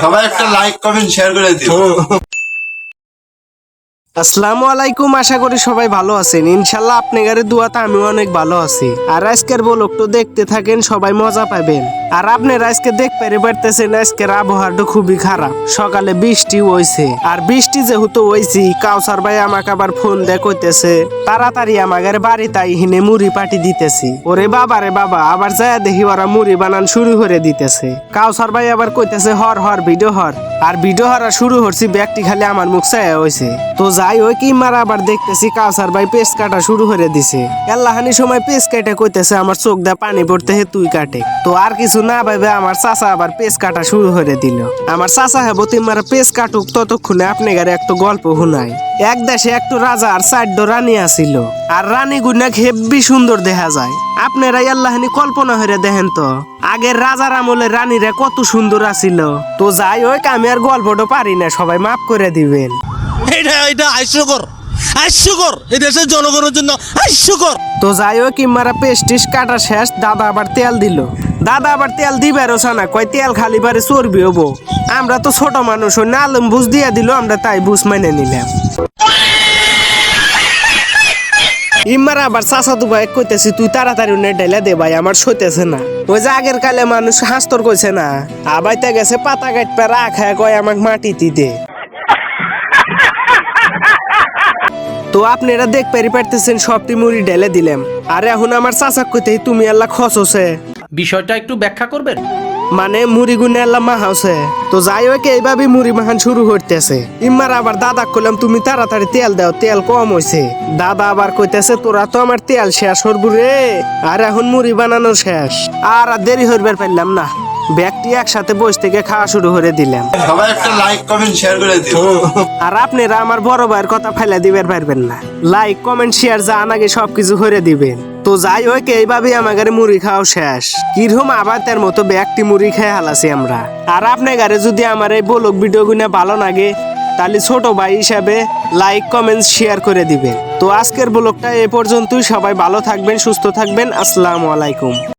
সবাই একটা like comment share করে দিও। আসসালামু আলাইকুম, আশা করি সবাই ভালো আছেন। ইনশাল্লাহ আপনাদের দোয়াতে আমিও অনেক ভালো আছি। আর আজকের ব্লগটা দেখতে থাকেন, সবাই মজা পাবেন। আর আপনারা আজকে দেখতে পারতেছেন আজকের আবহাওয়াটা খুবই খারাপ। সকালে বৃষ্টি হইছে, আর বৃষ্টি যেহেতু হইছি, কাউসার ভাই আমাকে আবার ফোন দিয়ে কইতেছে তাড়াতাড়ি আমাদের বাড়ি তাই হিনে মুড়ি পাটি দিতেছি। ওরে বাবা রে বাবা, আবার যায় দেখি ওরা মুড়ি বানান শুরু করে দিতেছে। কাউসার ভাই আবার কইতেছে হর হর ভিডিও হর। আর ভিডিও হরা শুরু হচ্ছি, ব্যাগটি খালি আমার মুখ চায় হয়েছে। তো যাই ওই কি মারা আবার দেখতেছি কাউসার ভাই পেস কাটা শুরু করে দিছে। এল্লাহানি সময় পেস কেটে কইতেছে আমার চোখ দিয়ে পানি পড়তে হে তুই কাটে। তো আর কিছু না ভাবে আমার চাচা আবার পেস কাটা শুরু করে দিল। আমার চাচা হেবো তিমারা পেস কাটুক ততক্ষণে আপনি গারে একটা গল্প শুনাই। এক দেশে একটু রাজা আর 4 রানী আছিল। আর রানী গুনা হেব্বি সুন্দর দেখা যায়। আপনারা আল্লাহানি কল্পনা হয়ে দেখেন তো আগের রাজার আমলে রানীরা কত সুন্দর আছিল। তো যাই হোক, আমি আর গল্পটা পারি না, সবাই মাফ করে দিবেন। এটা হাস্যকর এই দেশের জনগণের জন্য হাস্যকর। তো যাই হোক, ইমারা পেস্টিস কাটা শেষ, দাদা আবার তেল দিল। দাদা আবার তেল দিবারও না, কয় তেল খালি বারে চর্বি হবো। আমরা তো ছোট মানুষ, ওই নালম বুঝ দিয়া দিল, আমরা তাই বুঝ মেনে নিলাম। ইমারা আবার চাচা তো ভাই কইতেছি তুই তাড়াতাড়ি ডাইলা দে ভাই, আমার সইতেছে না। ওই যে আগের কালে মানুষ হাস্তর কইছে না, আবাইতে গেছে পাতা কাটপে রাখা, কয় আমাকে মাটিতে দে। তো আপনারা দেখ পারতেছেন সবটি মুড়ি ঢেলে দিলাম। আর এখন আমার চাচা কইতে তুমি আল্লাহ খসছে, বিষয়টা একটু ব্যাখ্যা করবেন? মানে মুড়ি গুনে আল্লাহ মাহাউছে। তো যাই হোক, এইভাবে মুড়ি মাহান শুরু হইতেছে। ইম্মার আবার দাদা কইলাম তুমি তাড়াতাড়ি তেল দাও, তেল কম হইছে। দাদা আবার কইতেছে তোরা তো আমার তেল শেষ হরবু রে, আর এখন মুড়ি বানানো শেষ। আর দেরি হইবার পারলাম না, ব্যাগটি একসাথে বসে থেকে খাওয়া শুরু করে দিলাম। সবাই একটা লাইক কমেন্ট শেয়ার করে দিও। আর আপনারা আমার বড় ভাইয়ের কথা ফেলে দিবার পারবেন না। লাইক কমেন্ট শেয়ার যা আগে সবকিছু করে দিবেন। তো যাই হোক, এইভাবে আমাদের মুড়ি খাওয়া শেষ। কিরকম আবাতের মতো ব্যাগটি মুড়ি খেয়ে হালাছি আমরা। আর আপনার যদি আমার এই ব্লগ ভিডিও গুলো ভালো লাগে, তাহলে ছোট ভাই হিসাবে লাইক কমেন্ট শেয়ার করে দিবেন। তো আজকের ব্লগটা এ পর্যন্তই। সবাই ভালো থাকবেন, সুস্থ থাকবেন। আসসালামু আলাইকুম।